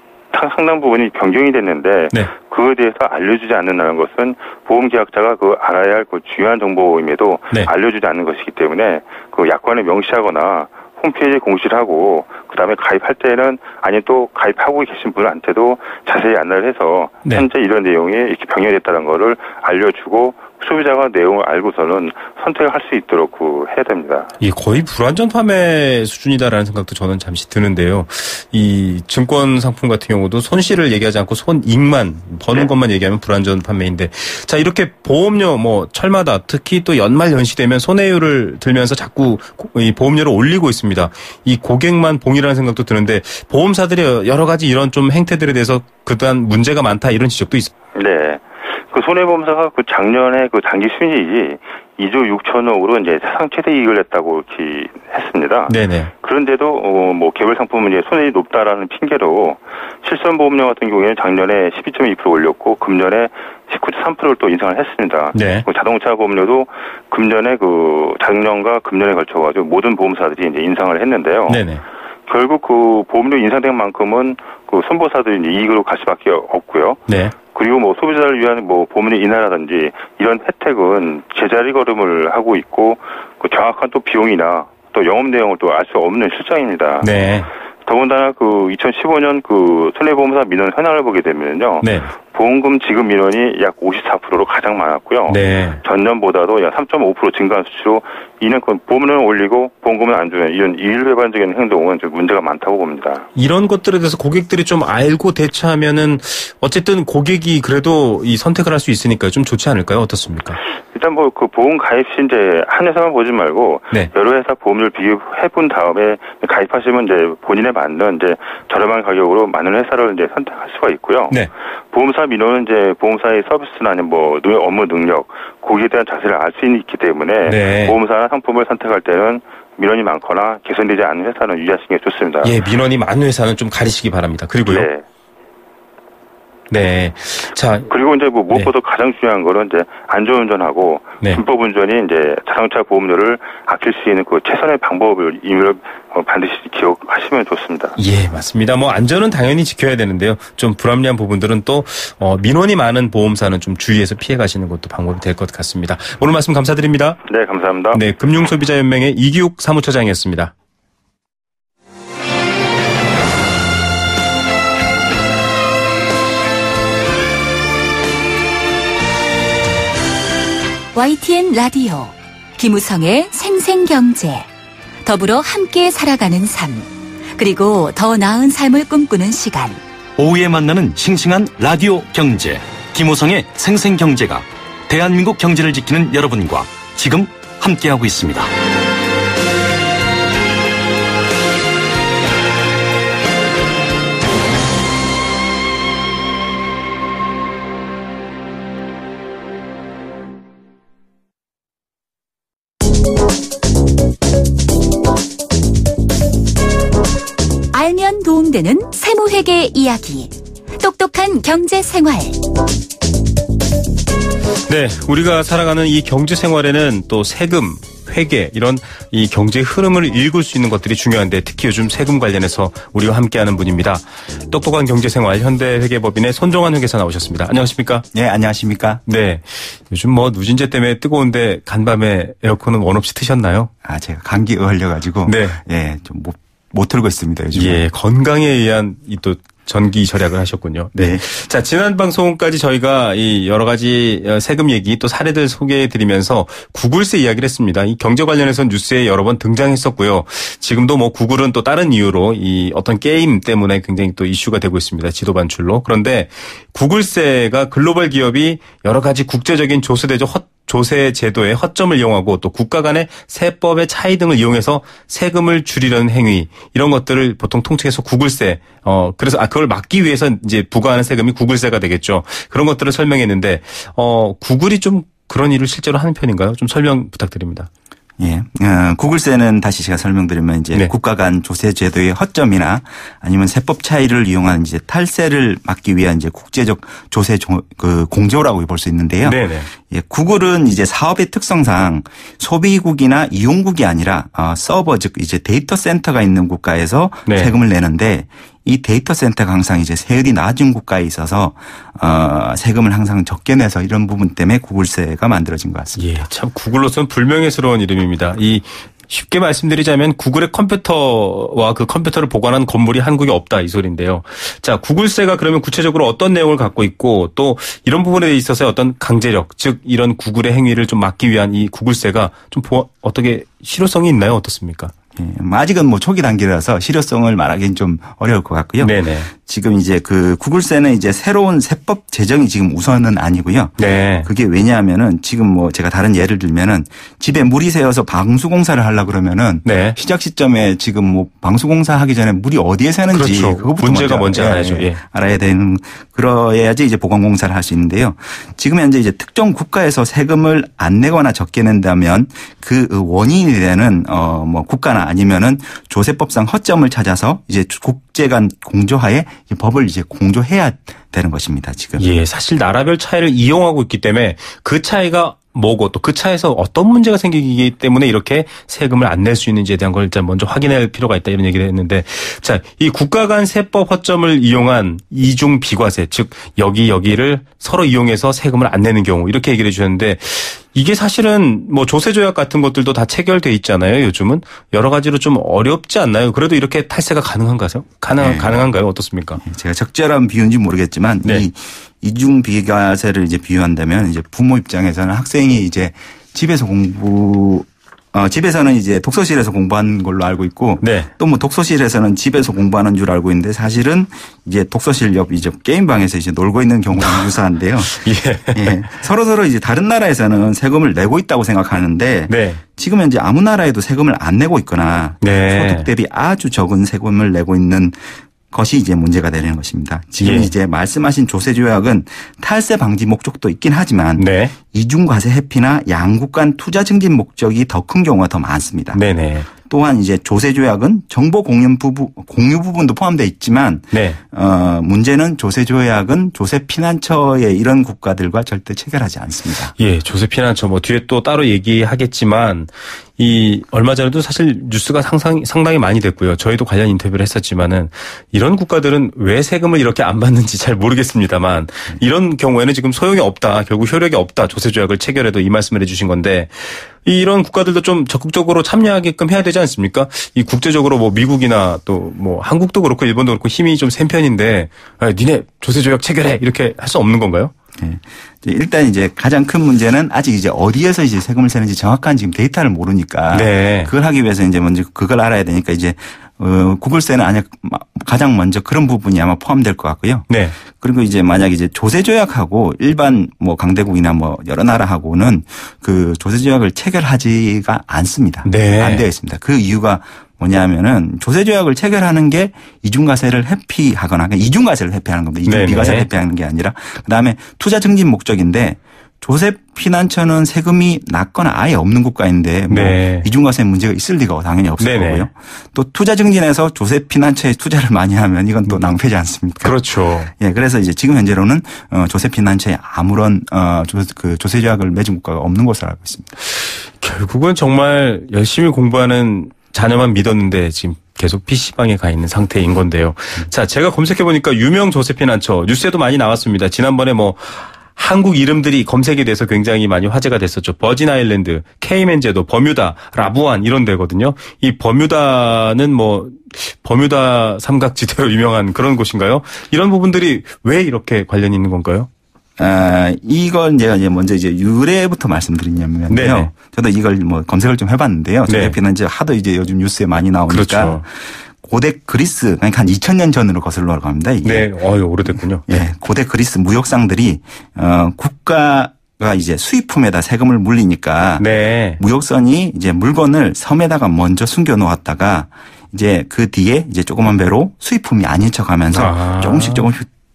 상당 부분이 변경이 됐는데 네. 그거에 대해서 알려주지 않는다는 것은 보험계약자가 그 알아야 할 그 중요한 정보임에도 네. 알려주지 않는 것이기 때문에 그 약관에 명시하거나 홈페이지에 공시를 하고 그다음에 가입할 때는 아니 또 가입하고 계신 분한테도 자세히 안내를 해서 네. 현재 이런 내용이 이렇게 변경됐다는 거를 알려주고 소비자가 내용을 알고서는 선택을 할 수 있도록 해야 됩니다. 이 거의 불완전 판매 수준이다라는 생각도 저는 잠시 드는데요. 이 증권 상품 같은 경우도 손실을 얘기하지 않고 손익만 버는 네. 것만 얘기하면 불완전 판매인데, 자 이렇게 보험료 뭐 철마다 특히 또 연말 연시되면 손해율을 들면서 자꾸 이 보험료를 올리고 있습니다. 이 고객만 봉이라는 생각도 드는데 보험사들이 여러 가지 이런 좀 행태들에 대해서 그동안 문제가 많다 이런 지적도 있습니다. 네. 그 손해보험사가 그 작년에 그 단기 순이익이 2조 6천억으로 이제 사상 최대 이익을 냈다고 이렇게 했습니다. 네네. 그런데도 뭐 개별 상품은 이제 손해율이 높다라는 핑계로 실손보험료 같은 경우에는 작년에 12.2% 올렸고 금년에 19.3%를 또 인상을 했습니다. 네. 그 자동차 보험료도 금년에 그 작년과 금년에 걸쳐가지고 모든 보험사들이 이제 인상을 했는데요. 네네. 결국 그 보험료 인상된 만큼은 그 선보사들이 이제 이익으로 갈 수밖에 없고요. 네. 그리고 뭐 소비자를 위한 뭐 보험료 인하라든지 이런 혜택은 제자리 걸음을 하고 있고 그 정확한 또 비용이나 또 영업 내용을 또 알 수 없는 실정입니다. 네. 더군다나 그 2015년 그 손해보험사 민원 현황을 보게 되면요. 네. 보험금 지급 민원이 약 54%로 가장 많았고요. 네. 전년보다도 약 3.5% 증가한 수치로 이는 그 보험료는 올리고 보험금은 안 주는 이런 일배반적인 행동은 좀 문제가 많다고 봅니다. 이런 것들에 대해서 고객들이 좀 알고 대처하면은 어쨌든 고객이 그래도 이 선택을 할 수 있으니까 좀 좋지 않을까요? 어떻습니까? 일단 뭐 그 보험 가입 시 이제 한 회사만 보지 말고 네. 여러 회사 보험료를 비교해 본 다음에 가입하시면 이제 본인에 맞는 이제 저렴한 가격으로 많은 회사를 이제 선택할 수가 있고요. 네. 보험사 민원은 이제 보험사의 서비스나 아니면 뭐 업무 능력, 고객에 대한 자세를 알 수 있기 때문에 네. 보험사나 상품을 선택할 때는 민원이 많거나 개선되지 않은 회사는 유지하시는 게 좋습니다. 예, 민원이 많은 회사는 좀 가리시기 바랍니다. 그리고요. 네. 네. 자. 그리고 이제 뭐 무엇보다 가장 중요한 거는 이제 안전운전하고 네. 불법 운전이 이제 자동차 보험료를 아낄 수 있는 그 최선의 방법을 반드시 기억하시면 좋습니다. 예, 맞습니다. 뭐 안전은 당연히 지켜야 되는데요. 좀 불합리한 부분들은 또 민원이 많은 보험사는 좀 주의해서 피해 가시는 것도 방법이 될 것 같습니다. 오늘 말씀 감사드립니다. 네, 감사합니다. 네, 금융소비자연맹의 이기욱 사무처장이었습니다. YTN 라디오 김우성의 생생경제, 더불어 함께 살아가는 삶, 그리고 더 나은 삶을 꿈꾸는 시간. 오후에 만나는 싱싱한 라디오 경제 김우성의 생생경제가 대한민국 경제를 지키는 여러분과 지금 함께하고 있습니다. 알면 도움되는 세무회계 이야기, 똑똑한 경제생활. 네, 우리가 살아가는 이 경제생활에는 또 세금, 회계 이런 이 경제 흐름을 읽을 수 있는 것들이 중요한데 특히 요즘 세금 관련해서 우리와 함께하는 분입니다. 똑똑한 경제생활 현대회계법인의 손종환 회계사 나오셨습니다. 안녕하십니까? 네, 안녕하십니까? 네, 요즘 뭐 누진제 때문에 뜨거운데 간밤에 에어컨은 원 없이 트셨나요? 아, 제가 감기에 걸려가지고 네, 예, 좀 못 틀고 있습니다 요즘. 예, 건강에 의한 이 또 전기 절약을 하셨군요. 네. 자, 지난 방송까지 저희가 이 여러 가지 세금 얘기 또 사례들 소개해드리면서 구글세 이야기를 했습니다. 이 경제 관련해서 뉴스에 여러 번 등장했었고요. 지금도 뭐 구글은 또 다른 이유로 이 어떤 게임 때문에 굉장히 또 이슈가 되고 있습니다. 지도 반출로. 그런데 구글세가 글로벌 기업이 여러 가지 국제적인 조세 제도의 허점을 이용하고 또 국가 간의 세법의 차이 등을 이용해서 세금을 줄이려는 행위, 이런 것들을 보통 통칭해서 구글세, 그래서 그걸 막기 위해서 이제 부과하는 세금이 구글세가 되겠죠. 그런 것들을 설명했는데 구글이 좀 그런 일을 실제로 하는 편인가요? 좀 설명 부탁드립니다. 예, 구글세는 다시 제가 설명드리면 이제 네. 국가 간 조세 제도의 허점이나 아니면 세법 차이를 이용한 이제 탈세를 막기 위한 이제 국제적 조세 공조라고 볼 수 있는데요. 네네. 예, 구글은 이제 사업의 특성상 소비국이나 이용국이 아니라 서버 즉 이제 데이터 센터가 있는 국가에서 네. 세금을 내는데 이 데이터 센터가 항상 이제 세율이 낮은 국가에 있어서 세금을 항상 적게 내서 이런 부분 때문에 구글세가 만들어진 것 같습니다. 예, 참 구글로서는 불명예스러운 이름입니다. 쉽게 말씀드리자면 구글의 컴퓨터와 그 컴퓨터를 보관한 건물이 한국에 없다 이 소리인데요. 자, 구글세가 그러면 구체적으로 어떤 내용을 갖고 있고 또 이런 부분에 있어서의 어떤 강제력, 즉 이런 구글의 행위를 좀 막기 위한 이 구글세가 좀 어떻게 실효성이 있나요? 어떻습니까? 예, 아직은 뭐 초기 단계라서 실효성을 말하기는 좀 어려울 것 같고요. 네네. 지금 이제 그 구글세는 이제 새로운 세법 제정이 지금 우선은 아니고요. 네. 그게 왜냐하면은 지금 뭐 제가 다른 예를 들면은 집에 물이 새어서 방수공사를 하려고 그러면은 네. 시작 시점에 지금 뭐 방수공사 하기 전에 물이 어디에 새는지 그렇죠. 그것부터 문제가 뭔지 알아야죠. 예. 알아야 되는 그래야지 이제 보강공사를 할 수 있는데요. 지금 현재 이제 특정 국가에서 세금을 안 내거나 적게 낸다면 그 원인이 되는 뭐 국가나 아니면은 조세법상 허점을 찾아서 이제 국제 간 공조하에 법을 이제 공조해야 되는 것입니다. 지금. 예, 사실 나라별 차이를 이용하고 있기 때문에 그 차이가 뭐고 또 그 차에서 어떤 문제가 생기기 때문에 이렇게 세금을 안 낼 수 있는지에 대한 걸 일단 먼저 확인할 필요가 있다 이런 얘기를 했는데 자, 이 국가 간 세법 허점을 이용한 이중 비과세 즉 여기를 서로 이용해서 세금을 안 내는 경우 이렇게 얘기를 해 주셨는데 이게 사실은 뭐 조세 조약 같은 것들도 다 체결돼 있잖아요. 요즘은 여러 가지로 좀 어렵지 않나요? 그래도 이렇게 탈세가 가능한가요? 가능한가요? 어떻습니까? 제가 적절한 비유인지 모르겠지만 네. 이 이중 비과세를 이제 비유한다면 이제 부모 입장에서는 학생이 이제 집에서는 이제 독서실에서 공부하는 걸로 알고 있고 네. 또 뭐 독서실에서는 집에서 공부하는 줄 알고 있는데 사실은 이제 독서실 옆 이제 게임방에서 이제 놀고 있는 경우랑 유사한데요. 예. 예. 서로 이제 다른 나라에서는 세금을 내고 있다고 생각하는데 네. 지금 현재 아무 나라에도 세금을 안 내고 있거나 네. 소득 대비 아주 적은 세금을 내고 있는 것이 이제 문제가 되는 것입니다. 지금 예. 이제 말씀하신 조세 조약은 탈세 방지 목적도 있긴 하지만 네. 이중과세 회피나 양국 간 투자 증진 목적이 더 큰 경우가 더 많습니다. 네네. 또한 이제 조세 조약은 정보 공유 부분도 포함되어 있지만 네. 문제는 조세 조약은 조세 피난처의 이런 국가들과 절대 체결하지 않습니다. 예, 조세 피난처 뭐 뒤에 또 따로 얘기하겠지만 이 얼마 전에도 사실 뉴스가 상당히 많이 됐고요. 저희도 관련 인터뷰를 했었지만은 이런 국가들은 왜 세금을 이렇게 안 받는지 잘 모르겠습니다만 이런 경우에는 지금 소용이 없다. 결국 효력이 없다. 조세 조약을 체결해도 이 말씀을 해 주신 건데 이런 국가들도 좀 적극적으로 참여하게끔 해야 되지 않습니까? 이 국제적으로 뭐 미국이나 또 뭐 한국도 그렇고 일본도 그렇고 힘이 좀 센 편인데 니네 조세 조약 체결해 이렇게 할 수 없는 건가요? 네. 일단 이제 가장 큰 문제는 아직 이제 어디에서 이제 세금을 세는지 정확한 지금 데이터를 모르니까 네. 그걸 하기 위해서 이제 먼저 그걸 알아야 되니까 이제 구글세는 아니 가장 먼저 그런 부분이 아마 포함될 것 같고요. 네. 그리고 이제 만약 이제 조세 조약하고 일반 뭐 강대국이나 뭐 여러 나라하고는 그 조세 조약을 체결하지가 않습니다. 네. 안 되어 있습니다. 그 이유가 뭐냐면은 조세 조약을 체결하는 게 이중과세를 회피하거나 이중과세를 회피하는 겁니다. 이중비과세를 회피하는 게 아니라 그다음에 투자 증진 목적인데 조세 피난처는 세금이 낮거나 아예 없는 국가인데 뭐 네. 이중과세 문제가 있을 리가 당연히 없을 네네. 거고요. 또 투자 증진에서 조세 피난처에 투자를 많이 하면 이건 또 낭패지 않습니까? 그렇죠. 예, 그래서 이제 지금 현재로는 조세 피난처에 아무런 조세 조약을 맺은 국가가 없는 것으로 알고 있습니다. 결국은 정말 열심히 공부하는 자녀만 믿었는데 지금 계속 PC방에 가 있는 상태인 건데요. 자, 제가 검색해보니까 유명 조세 피난처 뉴스에도 많이 나왔습니다. 지난번에 뭐 한국 이름들이 검색이 돼서 굉장히 많이 화제가 됐었죠. 버진 아일랜드, 케이맨 제도, 버뮤다, 라부안 이런 데거든요. 이 버뮤다는 뭐 버뮤다 삼각지대로 유명한 그런 곳인가요? 이런 부분들이 왜 이렇게 관련이 있는 건가요? 이건 제가 이제 먼저 이제 유래부터 말씀드리냐면요. 네네. 저도 이걸 뭐 검색을 좀 해봤는데요. 조세 피난처 하도 이제 요즘 뉴스에 많이 나오니까. 그렇죠. 고대 그리스, 그러니까 한 2000년 전으로 거슬러 갑니다. 이게. 네, 오래됐군요. 예, 고대 그리스 무역상들이 국가가 이제 수입품에다 세금을 물리니까 네. 무역선이 이제 물건을 섬에다가 먼저 숨겨 놓았다가 이제 그 뒤에 이제 조그만 배로 수입품이 아닌 척하면서 조금씩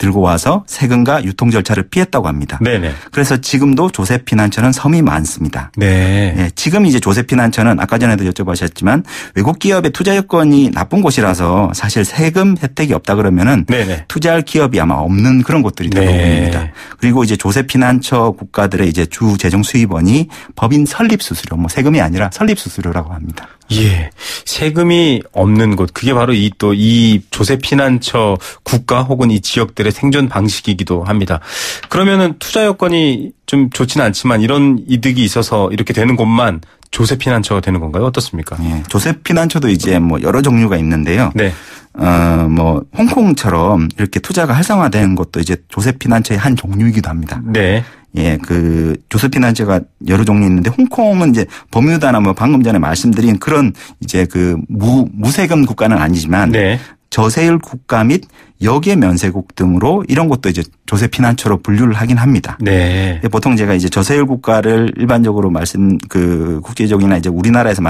들고 와서 세금과 유통 절차를 피했다고 합니다. 네네. 그래서 지금도 조세피난처는 섬이 많습니다. 네. 예, 지금 이제 조세피난처는 아까 전에도 여쭤보셨지만 외국 기업의 투자 여건이 나쁜 곳이라서 사실 세금 혜택이 없다 그러면은 네네. 투자할 기업이 아마 없는 그런 곳들이 대부분입니다. 그리고 이제 조세피난처 국가들의 이제 주 재정 수입원이 법인 설립 수수료, 뭐 세금이 아니라 설립 수수료라고 합니다. 예. 세금이 없는 곳. 그게 바로 이 조세피난처 국가 혹은 이 지역들의 생존 방식이기도 합니다. 그러면은 투자 여건이 좀 좋지는 않지만 이런 이득이 있어서 이렇게 되는 곳만 조세피난처가 되는 건가요? 어떻습니까? 예. 조세피난처도 이제 뭐 여러 종류가 있는데요. 네. 뭐 홍콩처럼 이렇게 투자가 활성화되는 것도 이제 조세피난처의 한 종류이기도 합니다. 네. 예, 그 조세피난처가 여러 종류 있는데 홍콩은 이제 버뮤다나 뭐 방금 전에 말씀드린 그런 이제 그 무세금 국가는 아니지만 네. 저세율 국가 및 역의 면세국 등으로 이런 것도 이제 조세피난처로 분류를 하긴 합니다. 네. 보통 제가 이제 저세율 국가를 일반적으로 국제적이나 이제 우리나라에서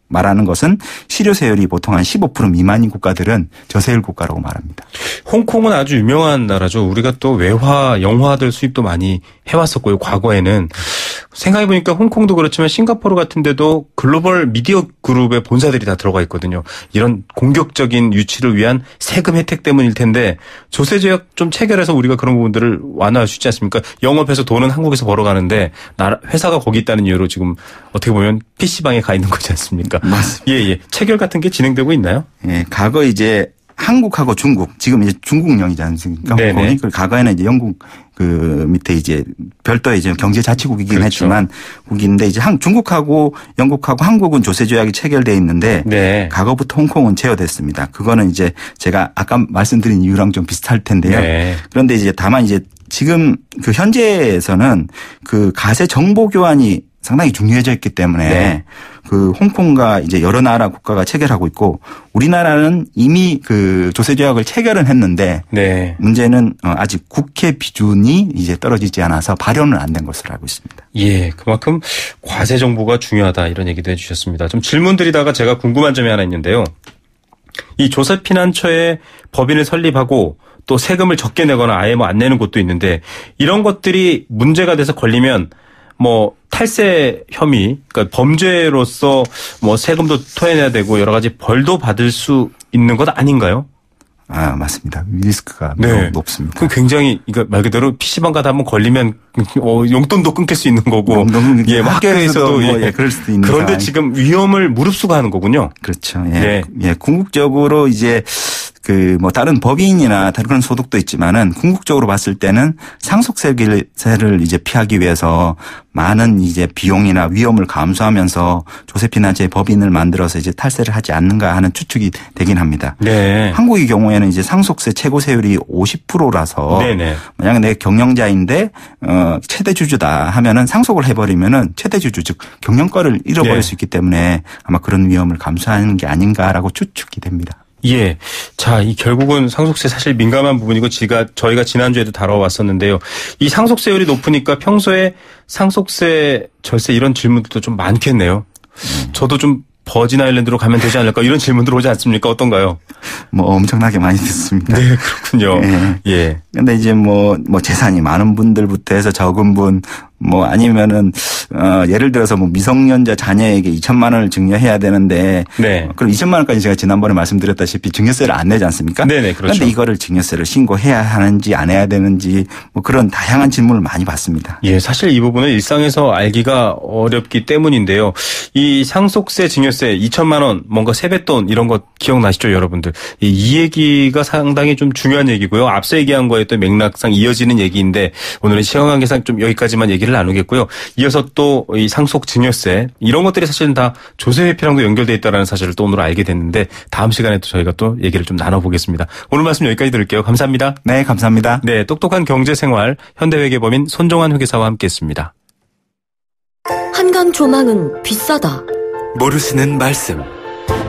말하는 것은 실효세율이 보통 한 15% 미만인 국가들은 저세율 국가라고 말합니다. 홍콩은 아주 유명한 나라죠. 우리가 또 외화, 영화들 수입도 많이 해왔었고요. 과거에는. 생각해보니까 홍콩도 그렇지만 싱가포르 같은 데도 글로벌 미디어 그룹의 본사들이 다 들어가 있거든요. 이런 공격적인 유치를 위한 세금 혜택 때문일 텐데 조세제약 좀 체결해서 우리가 그런 부분들을 완화할 수 있지 않습니까? 영업해서 돈은 한국에서 벌어가는데 회사가 거기 있다는 이유로 지금 어떻게 보면 PC방에 가 있는 거지 않습니까? 맞습니다. 예. 체결 같은 게 진행되고 있나요? 예. 과거 이제 한국하고 중국, 지금 이제 중국령이지 않습니까? 홍콩이. 그리고 과거에는 이제 영국 그 밑에 이제 별도의 이제 경제자치국이긴 그렇죠. 했지만 국인데 이제 중국하고 영국하고 한국은 조세 조약이 체결돼 있는데 네. 과거부터 홍콩은 제어됐습니다. 그거는 이제 제가 아까 말씀드린 이유랑 좀 비슷할 텐데요. 네. 그런데 이제 다만 이제 지금 그 현재에서는 그 가세 정보 교환이 상당히 중요해져 있기 때문에 네. 그 홍콩과 이제 여러 나라 국가가 체결하고 있고 우리나라는 이미 그 조세 조약을 체결은 했는데 네. 문제는 아직 국회 비준이 이제 떨어지지 않아서 발효는 안 된 것으로 알고 있습니다. 예, 그만큼 과세 정보가 중요하다 이런 얘기도 해주셨습니다. 좀 질문 드리다가 제가 궁금한 점이 하나 있는데요. 이 조세피난처의 법인을 설립하고 또 세금을 적게 내거나 아예 뭐 안 내는 곳도 있는데 이런 것들이 문제가 돼서 걸리면 뭐 탈세 혐의, 그러니까 범죄로서 뭐 세금도 토해내야 되고 여러 가지 벌도 받을 수 있는 것 아닌가요? 아, 맞습니다. 리스크가 매우 높습니다. 그럼 굉장히 이거 말 그대로 PC방 가다 한번 걸리면 용돈도 끊길 수 있는 거고, 예, 학교에서도 그럴 수도 있는. 그런데 상황이. 지금 위험을 무릅쓰고 하는 거군요. 그렇죠. 예. 예, 궁극적으로 이제 그 뭐 다른 법인이나 다른 그런 소득도 있지만은 궁극적으로 봤을 때는 상속세를 이제 피하기 위해서 많은 이제 비용이나 위험을 감수하면서 조세피난처의 법인을 만들어서 이제 탈세를 하지 않는가 하는 추측이 되긴 합니다. 네. 한국의 경우에는 이제 상속세 최고세율이 50%라서 네네. 만약에 내 경영자인데 최대 주주다 하면은 상속을 해버리면은 최대 주주 즉 경영권을 잃어버릴 수 있기 때문에 아마 그런 위험을 감수하는 게 아닌가라고 추측이 됩니다. 예. 자, 이 결국은 상속세 사실 민감한 부분이고 저희가 지난주에도 다뤄왔었는데요. 이 상속세율이 높으니까 평소에 상속세, 절세 이런 질문들도 좀 많겠네요. 저도 좀 버진 아일랜드로 가면 되지 않을까 이런 질문들 오지 않습니까? 어떤가요? 뭐 엄청나게 많이 듣습니다. 네, 그렇군요. 예. 근데 이제 뭐 재산이 많은 분들부터 해서 적은 분, 뭐 아니면은 예를 들어서 뭐 미성년자 자녀에게 2천만 원을 증여해야 되는데 네. 그럼 2천만 원까지 제가 지난번에 말씀드렸다시피 증여세를 안 내지 않습니까? 네네, 그렇죠. 그런데 이거를 증여세를 신고해야 하는지 안 해야 되는지 뭐 그런 다양한 질문을 많이 받습니다. 예, 사실 이 부분은 일상에서 알기가 어렵기 때문인데요. 이 상속세, 증여세 2천만 원, 뭔가 세뱃돈 이런 거 기억나시죠, 여러분들? 이 얘기가 상당히 좀 중요한 얘기고요. 앞서 얘기한 거에 또 맥락상 이어지는 얘기인데 오늘은 시간 관계상 좀 여기까지만 얘기를 나누겠고요. 이어서 또 이 상속 증여세 이런 것들이 사실은 다 조세 회피랑도 연결돼 있다는 사실을 또 오늘 알게 됐는데 다음 시간에 또 저희가 또 얘기를 좀 나눠보겠습니다. 오늘 말씀 여기까지 들을게요. 감사합니다. 네, 감사합니다. 네, 똑똑한 경제생활 현대회계법인 손종환 회계사와 함께했습니다. 한강 조망은 비싸다. 모르시는 말씀.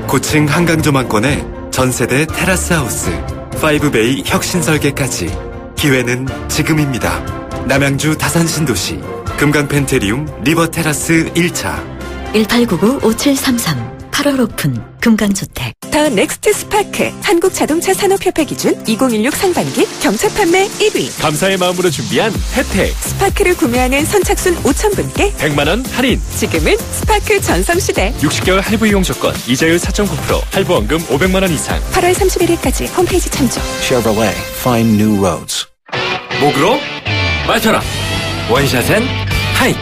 고층 한강 조망권에 전세대 테라스 하우스 5베이 혁신설계까지 기회는 지금입니다. 남양주 다산신도시 금강펜테리움 리버테라스 1차 1899-5733 8월 오픈 금강주택. 더 넥스트 스파크 한국자동차 산업협회 기준 2016 상반기 경차 판매 1위. 감사의 마음으로 준비한 혜택. 스파크를 구매하는 선착순 5,000분께 100만원 할인. 지금은 스파크 전성시대. 60개월 할부 이용 조건 이자율 4.9%, 할부원금 500만원 이상. 8월 31일까지 홈페이지 참조. Chevrolet, find new roads. 목으로 마셔라. 원샷엔 하이트.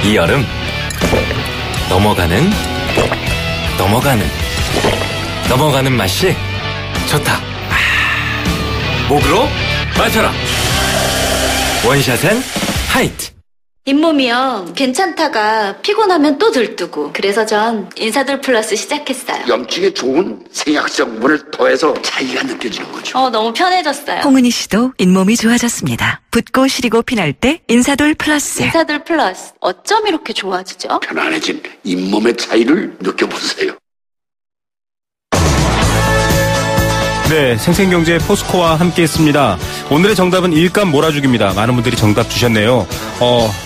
이 여름 넘어가는 맛이 좋다. 목으로 마셔라. 원샷엔 하이트. 잇몸이요. 괜찮다가 피곤하면 또 들뜨고. 그래서 전 인사돌 플러스 시작했어요. 염증에 좋은 생약성분을 더해서 차이가 느껴지는 거죠. 너무 편해졌어요. 홍은희 씨도 잇몸이 좋아졌습니다. 붓고 시리고 피날 때 인사돌 플러스. 인사돌 플러스. 어쩜 이렇게 좋아지죠? 편안해진 잇몸의 차이를 느껴보세요. 네, 생생경제 포스코와 함께했습니다. 오늘의 정답은 일감 몰아주기입니다. 많은 분들이 정답 주셨네요.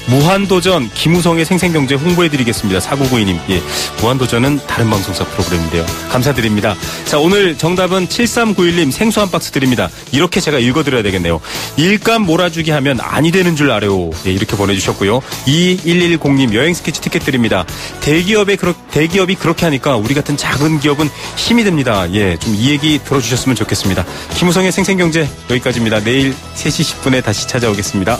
무한도전 김우성의 생생경제 홍보해드리겠습니다. 4992님. 예, 무한도전은 다른 방송사 프로그램인데요. 감사드립니다. 자, 오늘 정답은 7391님 생수 한 박스 드립니다. 이렇게 제가 읽어드려야 되겠네요. 일감 몰아주기 하면 아니 되는 줄 알아요. 예, 이렇게 보내주셨고요. 2110님 여행 스케치 티켓 드립니다. 대기업이 그렇게 하니까 우리 같은 작은 기업은 힘이 됩니다. 예, 좀 이 얘기 들어주셨으면 좋겠습니다. 김우성의 생생경제 여기까지입니다. 내일 3시 10분에 다시 찾아오겠습니다.